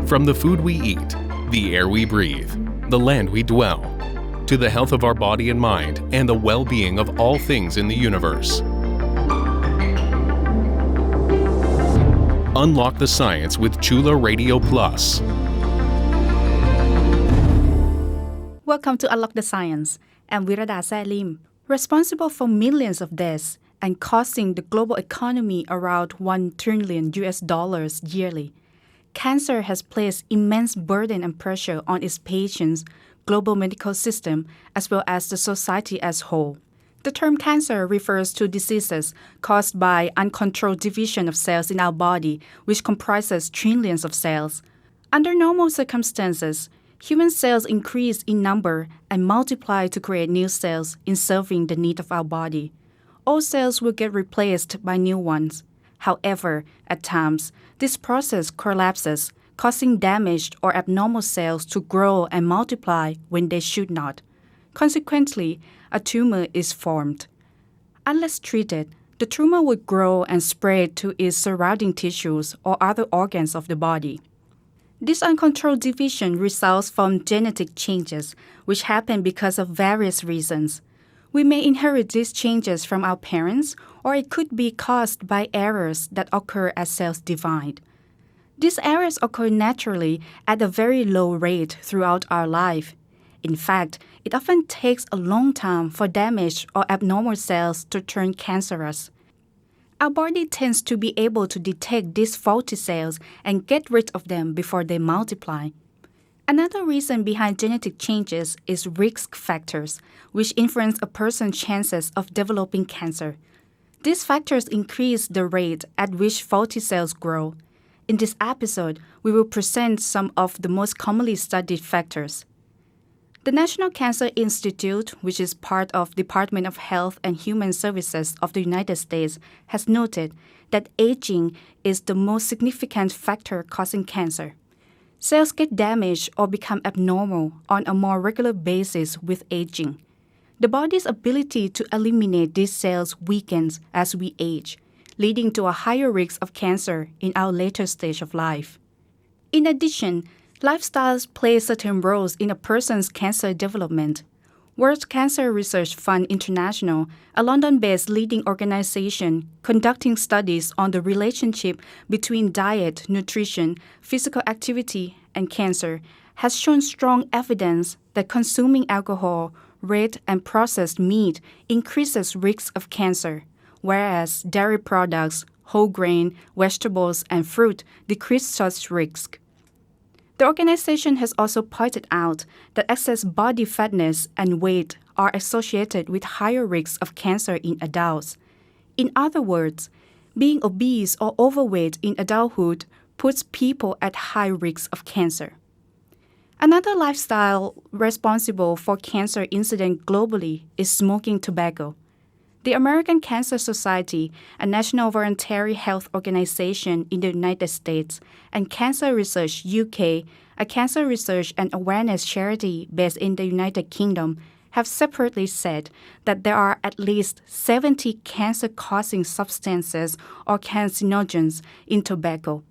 From the food we eat, the air we breathe, the land we dwell, to the health of our body and mind and the well-being of all things in the universe. Unlock the science with Chula Radio Plus. Welcome to Unlock the Science. I'm Virote Sriuranpong, responsible for millions of deaths and costing the global economy around $1 trillion yearly. Cancer has placed immense burden and pressure on its patients, global medical system, as well as the society as whole. The term cancer refers to diseases caused by uncontrolled division of cells in our body, which comprises trillions of cells. Under normal circumstances, human cells increase in number and multiply to create new cells in serving the need of our body. All cells will get replaced by new ones. However, at times, this process collapses, causing damaged or abnormal cells to grow and multiply when they should not. Consequently, a tumor is formed. Unless treated, the tumor would grow and spread to its surrounding tissues or other organs of the body. This uncontrolled division results from genetic changes, which happen because of various reasons. We may inherit these changes from our parents, or it could be caused by errors that occur as cells divide. These errors occur naturally at a very low rate throughout our life. In fact, it often takes a long time for damaged or abnormal cells to turn cancerous. Our body tends to be able to detect these faulty cells and get rid of them before they multiply. Another reason behind genetic changes is risk factors, which influence a person's chances of developing cancer. These factors increase the rate at which faulty cells grow. In this episode, we will present some of the most commonly studied factors. The National Cancer Institute, which is part of Department of Health and Human Services of the United States, has noted that aging is the most significant factor causing cancer. Cells get damaged or become abnormal on a more regular basis with aging. The body's ability to eliminate these cells weakens as we age, leading to a higher risk of cancer in our later stage of life. In addition, lifestyles play certain roles in a person's cancer development. World Cancer Research Fund International, a London-based leading organization conducting studies on the relationship between diet, nutrition, physical activity, and cancer, has shown strong evidence that consuming alcohol, red and processed meat increases risks of cancer, whereas dairy products, whole grain, vegetables, and fruit decrease such risk. The organization has also pointed out that excess body fatness and weight are associated with higher risks of cancer in adults. In other words, being obese or overweight in adulthood puts people at high risk of cancer. Another lifestyle responsible for cancer incidence globally is smoking tobacco. The American Cancer Society, a national voluntary health organization in the United States, and Cancer Research UK, a cancer research and awareness charity based in the United Kingdom, have separately said that there are at least 70 cancer-causing substances or carcinogens in tobacco.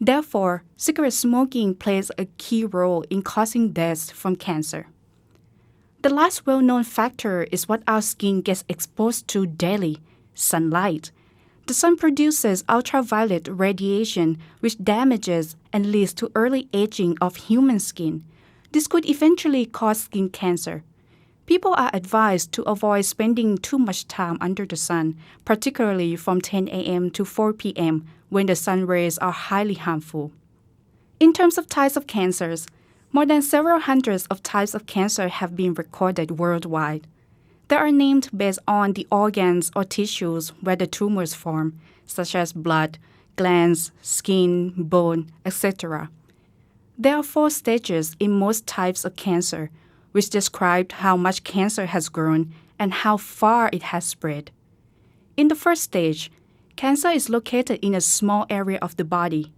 Therefore, cigarette smoking plays a key role in causing deaths from cancer. The last well-known factor is what our skin gets exposed to daily: sunlight. The sun produces ultraviolet radiation, which damages and leads to early aging of human skin. This could eventually cause skin cancer. People are advised to avoid spending too much time under the sun, particularly from 10 a.m. to 4 p.m. when the sun rays are highly harmful. In terms of types of cancers, more than several hundreds of types of cancer have been recorded worldwide. They are named based on the organs or tissues where the tumors form, such as blood, glands, skin, bone, etc. There are 4 stages in most types of cancer, which describe how much cancer has grown and how far it has spread. In the first stage, cancer is located in a small area of the body.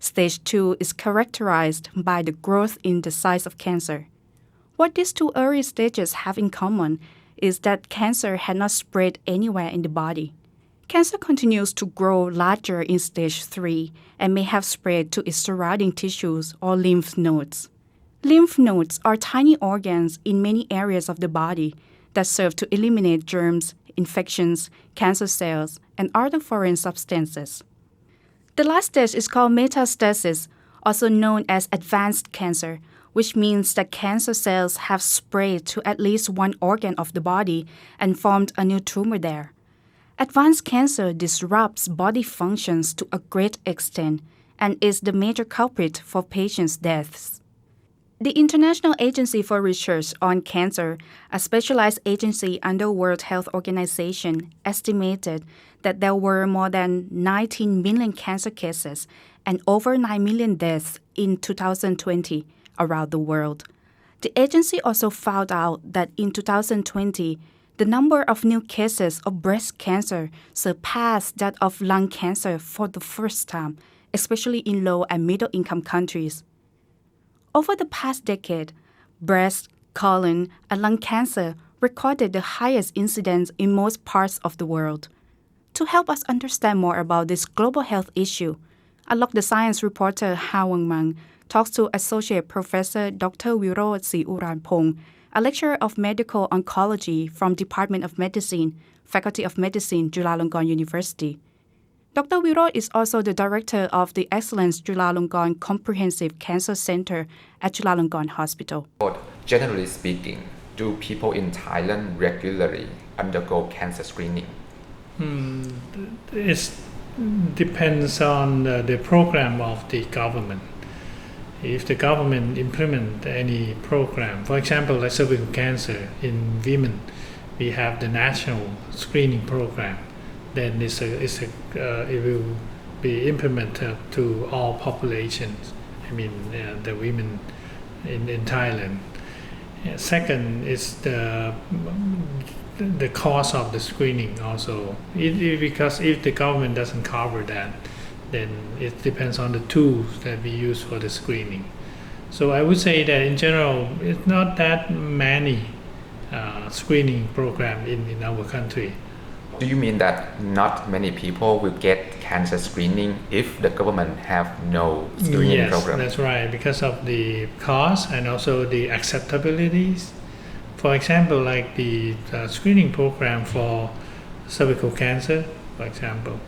Stage 2 is characterized by the growth in the size of cancer. What these 2 early stages have in common is that cancer had not spread anywhere in the body. Cancer continues to grow larger in stage 3 and may have spread to its surrounding tissues or lymph nodes. Lymph nodes are tiny organs in many areas of the body that serve to eliminate germs, infections, cancer cells, and other foreign substances. The last stage is called metastasis, also known as advanced cancer, which means that cancer cells have spread to at least one organ of the body and formed a new tumor there. Advanced cancer disrupts body functions to a great extent and is the major culprit for patients' deaths. The International Agency for Research on Cancer, a specialized agency under World Health Organization, estimated that there were more than 19 million cancer cases and over 9 million deaths in 2020 around the world. The agency also found out that in 2020, the number of new cases of breast cancer surpassed that of lung cancer for the first time, especially in low and middle-income countries. Over the past decade, breast, colon, and lung cancer recorded the highest incidence in most parts of the world. To help us understand more about this global health issue, Unlock the Science reporter Hawang Mang talks to Associate Professor Dr. Virote Sriuranpong, a lecturer of medical oncology from Department of Medicine, Faculty of Medicine, Chulalongkorn University. Dr. Virote is also the director of the Excellence Chulalongkorn Comprehensive Cancer Center at Chulalongkorn Hospital. Generally speaking, do people in Thailand regularly undergo cancer screening? It depends on the program of the government. If the government implement any program, for example, like cervical cancer in women, we have the national screening program. Then it will be implemented to all populations. The women in Thailand. Second is the cost of the screening also. Because if the government doesn't cover that, then it depends on the tools that we use for the screening. So I would say that in general, it's not that many screening programs in our country. Do you mean that not many people will get cancer screening if the government have no screening program? Yes, that's right, because of the cost and also the acceptabilities. For example, like the screening program for cervical cancer, for example.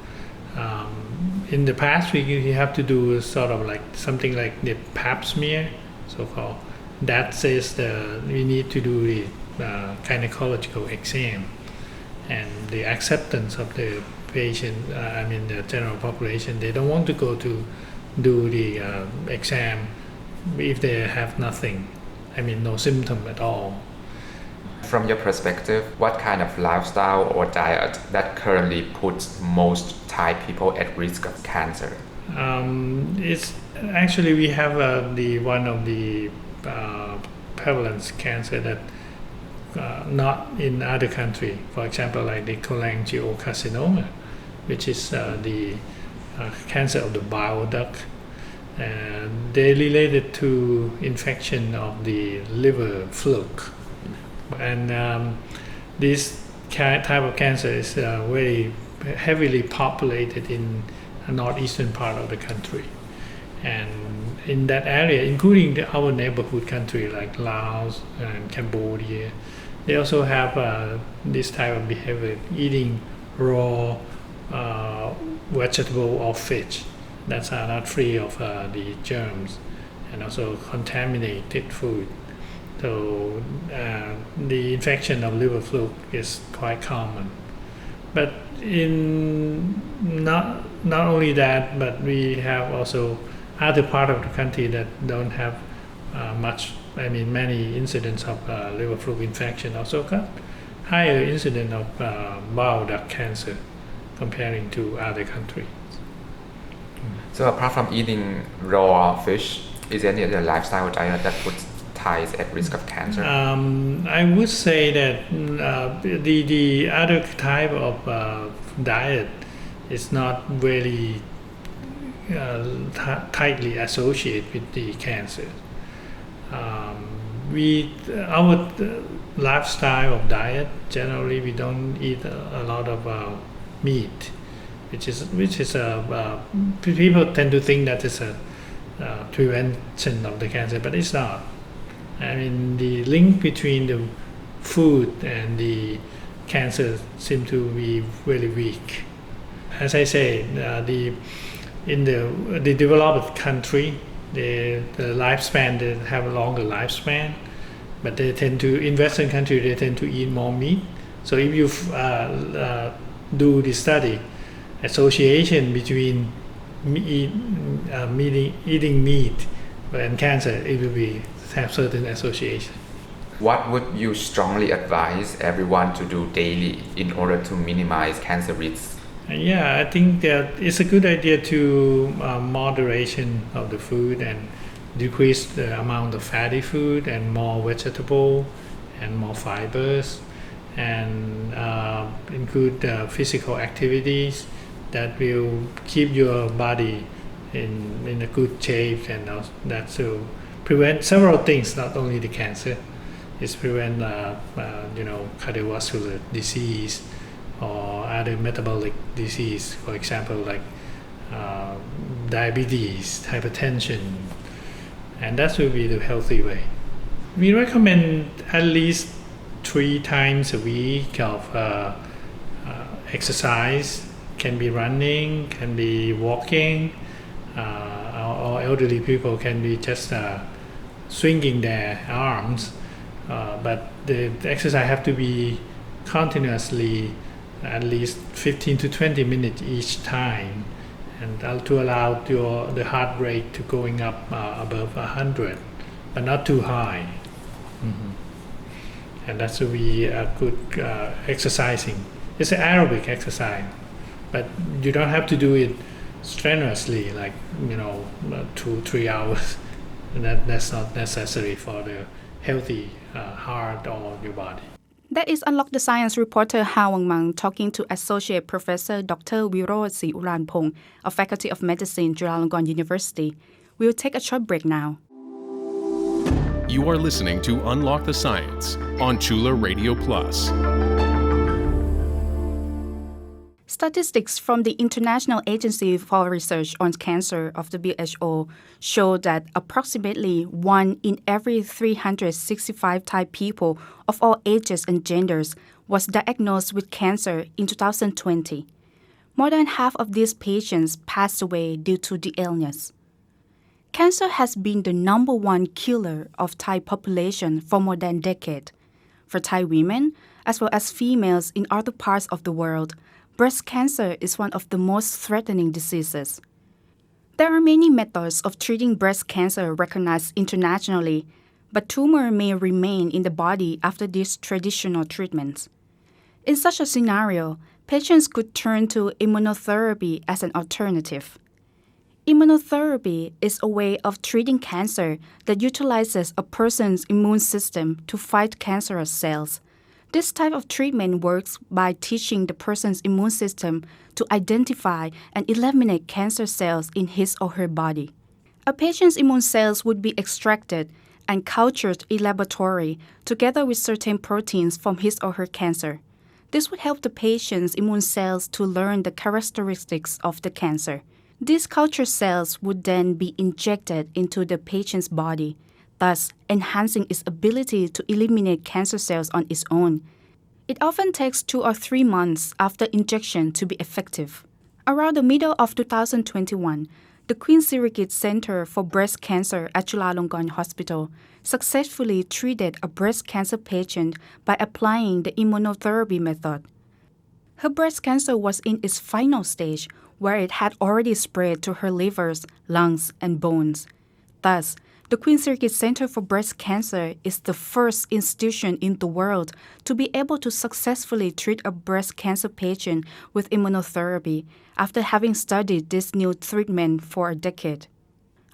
In the past, we have to do sort of like something like the pap smear, so-called. That says we need to do the gynecological exam. And the acceptance of the patient, the general population, they don't want to go to do the exam if they have nothing, no symptom at all. From your perspective, what kind of lifestyle or diet that currently puts most Thai people at risk of cancer? It's actually we have one of the prevalence cancer that not in other country. For example, like the cholangiocarcinoma, which is the cancer of the bile duct. They related to infection of the liver fluke. And this type of cancer is very heavily populated in the northeastern part of the country. And in that area, including our neighborhood country like Laos and Cambodia, they also have this type of behavior, eating raw vegetable or fish that are not free of the germs, and also contaminated food. So the infection of liver fluke is quite common. But in not only that, but we have also other part of the country that don't have many incidents of liver fluke infection, also got higher incidence of bile duct cancer comparing to other countries. So apart from eating raw fish, is there any other lifestyle diet that puts Thais at risk of cancer? I would say that the other type of diet is not very tightly associated with the cancer. Our lifestyle of diet, generally we don't eat a lot of meat, which is people tend to think that it's a prevention of the cancer, but it's not. I mean, the link between the food and the cancer seem to be very weak. As I say, in the developed country, the lifespan, they have a longer lifespan, but they tend to, in Western country, they tend to eat more meat. So if you do the study, association between eating meat and cancer, it will have certain association. What would you strongly advise everyone to do daily in order to minimize cancer risks? Yeah, I think that it's a good idea to moderation of the food and decrease the amount of fatty food and more vegetable and more fibers, and include physical activities that will keep your body in a good shape, and that will prevent several things, not only the cancer. It's prevent cardiovascular disease or other metabolic disease, for example, like diabetes, hypertension, and that will be the healthy way. We recommend at least 3 times a week of exercise. Can be running, can be walking, or elderly people can be just swinging their arms, but the exercise have to be continuously at least 15 to 20 minutes each time, and to allow the heart rate to going up above 100, but not too high. And that will be a good exercising. It's an aerobic exercise, but you don't have to do it strenuously, like 2-3 hours. And that's not necessary for the healthy heart or your body. That is Unlock the Science reporter Hawang Mang talking to Associate Professor Dr. Virote Sriuranpong of Faculty of Medicine, Chulalongkorn University. We will take a short break now. You are listening to Unlock the Science on Chula Radio Plus. Statistics from the International Agency for Research on Cancer of the WHO show that approximately 1 in every 365 Thai people of all ages and genders was diagnosed with cancer in 2020. More than half of these patients passed away due to the illness. Cancer has been the number 1 killer of Thai population for more than a decade. For Thai women, as well as females in other parts of the world, breast cancer is one of the most threatening diseases. There are many methods of treating breast cancer recognized internationally, but tumor may remain in the body after these traditional treatments. In such a scenario, patients could turn to immunotherapy as an alternative. Immunotherapy is a way of treating cancer that utilizes a person's immune system to fight cancerous cells. This type of treatment works by teaching the person's immune system to identify and eliminate cancer cells in his or her body. A patient's immune cells would be extracted and cultured in laboratory together with certain proteins from his or her cancer. This would help the patient's immune cells to learn the characteristics of the cancer. These culture cells would then be injected into the patient's body, thus enhancing its ability to eliminate cancer cells on its own. It often takes 2 or 3 months after injection to be effective. Around the middle of 2021, the Queen Sirikit Center for Breast Cancer at Chulalongkorn Hospital successfully treated a breast cancer patient by applying the immunotherapy method. Her breast cancer was in its final stage, where it had already spread to her livers, lungs, and bones. Thus, the Queen Sirikit Center for Breast Cancer is the first institution in the world to be able to successfully treat a breast cancer patient with immunotherapy after having studied this new treatment for a decade.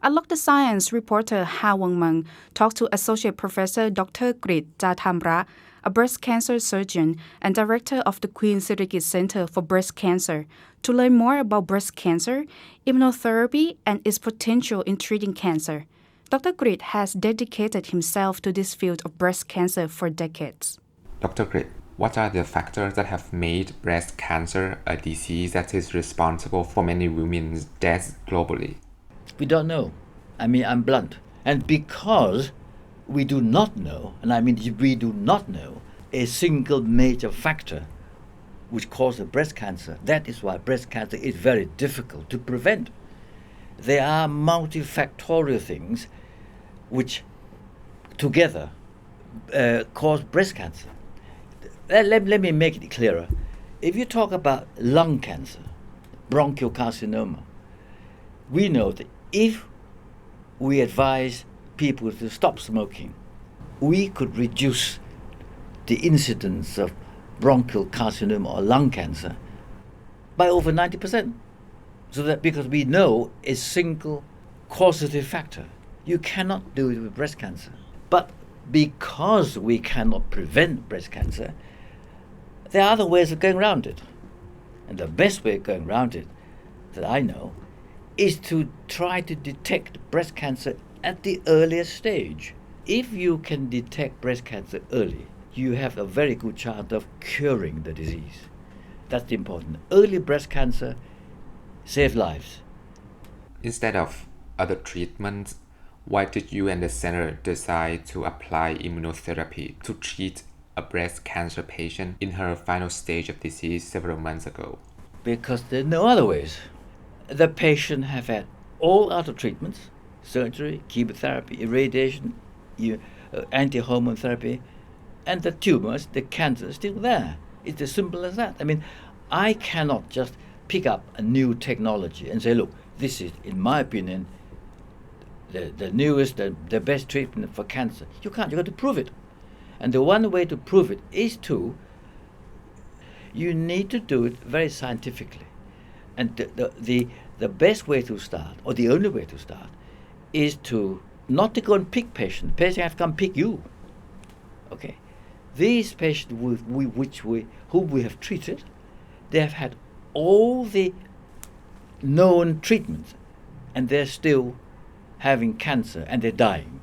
Unlock the Science reporter Hawang Mang talked to Associate Professor Dr. Kris Chatamra, a breast cancer surgeon and director of the Queen Sirikit Center for Breast Cancer, to learn more about breast cancer, immunotherapy, and its potential in treating cancer. Dr. Kris has dedicated himself to this field of breast cancer for decades. Dr. Kris, What are the factors that have made breast cancer a disease that is responsible for many women's deaths globally? We don't know. I'm blunt. And because we do not know, we do not know a single major factor which causes breast cancer, that is why breast cancer is very difficult to prevent. There are multifactorial things which together cause breast cancer. Let me make it clearer. If you talk about lung cancer, bronchial carcinoma, we know that if we advise people to stop smoking, we could reduce the incidence of bronchial carcinoma or lung cancer by over 90%. So that because we know a single causative factor, you cannot do it with breast cancer. But because we cannot prevent breast cancer, there are other ways of going around it. And the best way of going around it that I know is to try to detect breast cancer at the earliest stage. If you can detect breast cancer early, you have a very good chance of curing the disease. That's important. Early breast cancer saves lives. Instead of other treatments, why did you and the center decide to apply immunotherapy to treat a breast cancer patient in her final stage of disease several months ago? Because there are no other ways. The patient have had all other treatments, surgery, chemotherapy, irradiation, anti-hormone therapy, and the tumors, the cancer is still there. It's as simple as that. I cannot just pick up a new technology and say, look, this is, in my opinion, the newest, the best treatment for cancer. You can't. You've got to prove it. And the one way to prove it is you need to do it very scientifically. And the best way to start, or the only way to start, is to not to go and pick patients. Patients have to come pick you. Okay. These patients whom we have treated, they have had all the known treatments, and they're still having cancer and they're dying.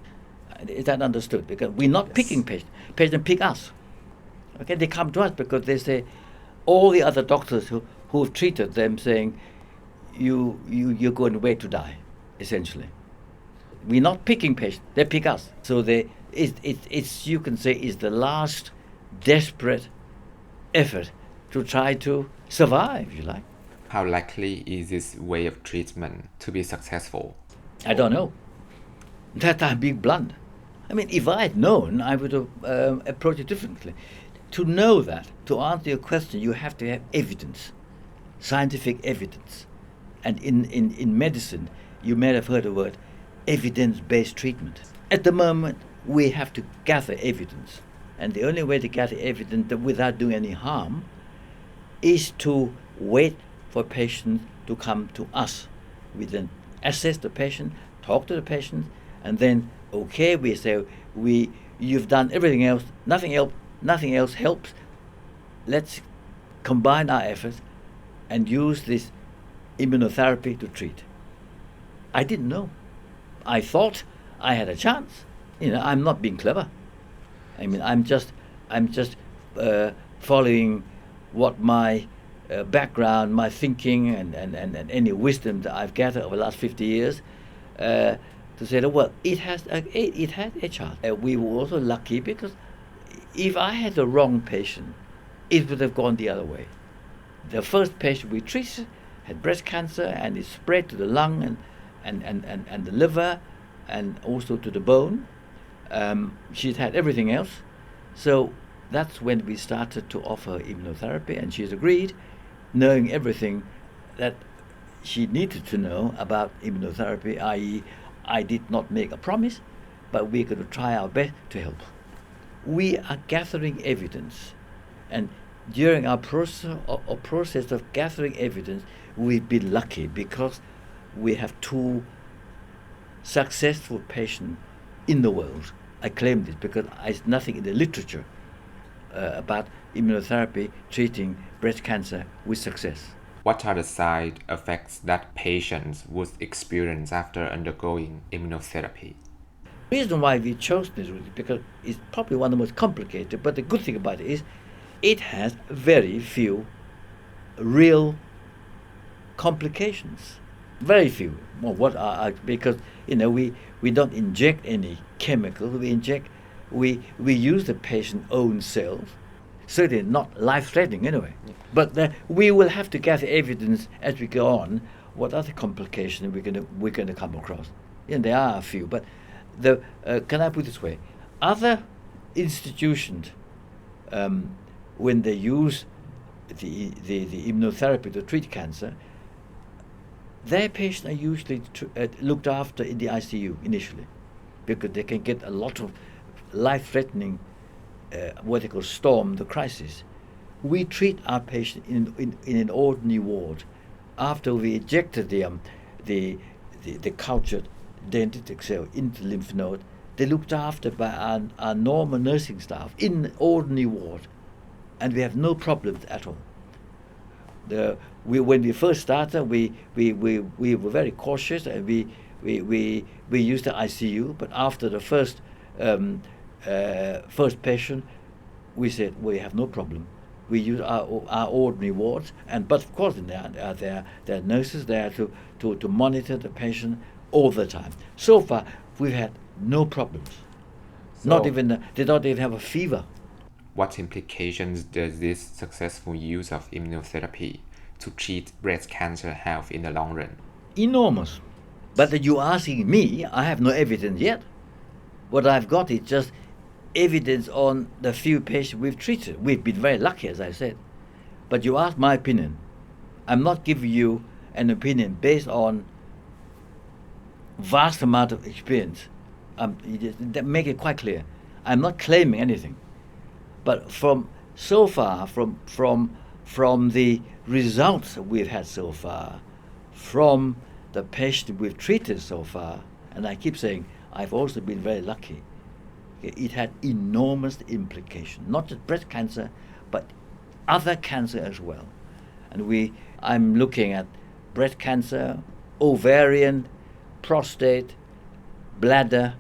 Is that understood? Because we're not picking patients. Patients pick us. Okay, they come to us because they say all the other doctors who have treated them saying you're going to wait to die, essentially. We're not picking patients; they pick us. So it's you can say is the last desperate effort to try to survive, if you like. How likely is this way of treatment to be successful? I don't know. That I'm being blunt. If I had known, I would have approached it differently. To know that, to answer your question, you have to have evidence, scientific evidence. And in medicine, you may have heard the word evidence-based treatment. At the moment, we have to gather evidence. And the only way to gather evidence without doing any harm is to wait for patients to come to us. We then assess the patient, talk to the patient, and then, okay, we say, you've done everything else, nothing else helps. Let's combine our efforts and use this immunotherapy to treat. I didn't know. I thought I had a chance. I'm not being clever. I'm just following what my background, my thinking, and any wisdom that I've gathered over the last 50 years, to say that, well, it had a chance. We were also lucky because if I had the wrong patient, it would have gone the other way. The first patient we treated had breast cancer, and it spread to the lung and the liver, and also to the bone. She'd had everything else, so that's when we started to offer immunotherapy, and she's agreed, knowing everything that she needed to know about immunotherapy, i.e., I did not make a promise, but we're going to try our best to help. We are gathering evidence, and during our process of gathering evidence, we've been lucky because we have 2 successful patients in the world. I claim this because there's nothing in the literature about immunotherapy treating breast cancer with success. What are the side effects that patients would experience after undergoing immunotherapy? The reason why we chose this is because it's probably one of the most complicated, but the good thing about it is it has very few real complications. Very few. Well, because we don't inject any chemical. We use the patient's own cells. Certainly not life-threatening anyway. Yeah. But we will have to gather evidence as we go on. What other complications we're gonna come across? And there are a few. But can I put it this way? Other institutions, when they use the immunotherapy to treat cancer, their patients are usually looked after in the ICU initially, because they can get a lot of life-threatening, what they call storm the crisis. We treat our patient in an ordinary ward. After we injected the cultured dendritic cell into the lymph node, they're looked after by our normal nursing staff in ordinary ward, and we have no problems at all. When we first started, we were very cautious, and we used the ICU. But after the first patient, we said we have no problem. We use our ordinary wards, but of course there are nurses there to monitor the patient all the time. So far, we've had no problems. They don't even have a fever. What implications does this successful use of immunotherapy to treat breast cancer have in the long run? Enormous. But you asking me, I have no evidence yet. What I've got is just evidence on the few patients we've treated. We've been very lucky, as I said. But you asked my opinion. I'm not giving you an opinion based on vast amount of experience. Make it quite clear. I'm not claiming anything. But from the results we've had so far, from the patient we've treated so far, and I keep saying I've also been very lucky. It had enormous implications, not just breast cancer, but other cancer as well. And I'm looking at breast cancer, ovarian, prostate, bladder,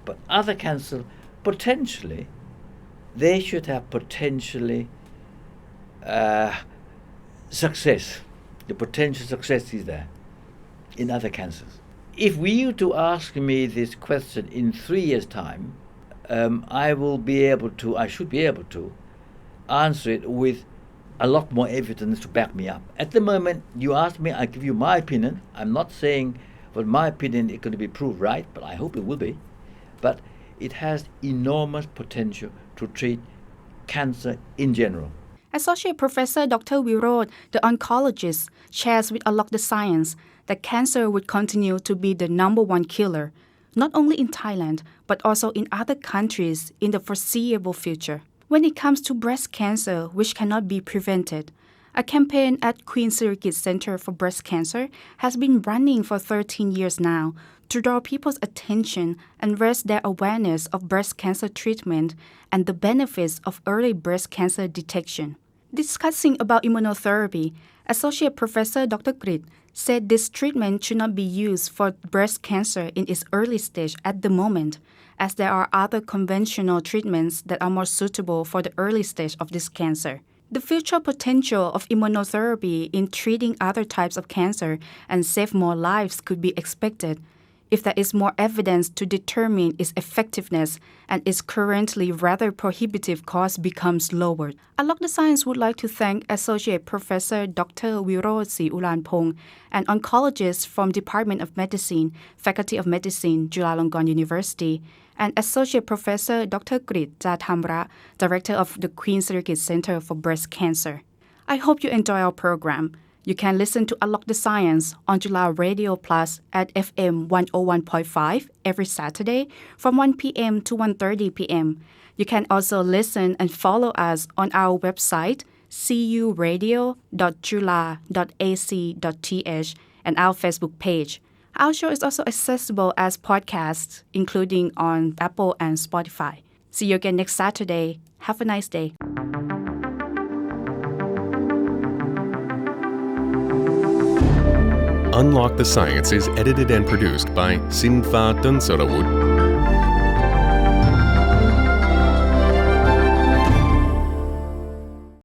but other cancer, potentially, they should have potentially success. The potential success is there in other cancers. If you to ask me this question in 3 years' time, I should be able to answer it with a lot more evidence to back me up. At the moment, you ask me, I give you my opinion. I'm not saying, for my opinion, it's going to be proved right, but I hope it will be. But it has enormous potential to treat cancer in general. Associate Professor Dr. Virote, the oncologist, shares with Unlock the Science that cancer would continue to be the #1 killer, not only in Thailand, but also in other countries in the foreseeable future. When it comes to breast cancer, which cannot be prevented, a campaign at Queen Sirikit Center for Breast Cancer has been running for 13 years now to draw people's attention and raise their awareness of breast cancer treatment and the benefits of early breast cancer detection. Discussing about immunotherapy, Associate Professor Dr. Kris said this treatment should not be used for breast cancer in its early stage at the moment, as there are other conventional treatments that are more suitable for the early stage of this cancer. The future potential of immunotherapy in treating other types of cancer and save more lives could be expected if there is more evidence to determine its effectiveness and its currently rather prohibitive cost becomes lowered. Unlock the Science would like to thank Associate Professor Dr. Virote Sriuranpong, an oncologist from Department of Medicine, Faculty of Medicine, Chulalongkorn University, and Associate Professor Dr. Kris Chatamra, Director of the Queen Sirikit Center for Breast Cancer. I hope you enjoy our program. You can listen to Unlock the Science on Chula Radio Plus at FM 101.5 every Saturday from 1 p.m. to 1:30 p.m. You can also listen and follow us on our website, curadio.chula.ac.th, and our Facebook page. Our show is also accessible as podcasts, including on Apple and Spotify. See you again next Saturday. Have a nice day. Unlock the Science is edited and produced by Sinfa Tunsarawut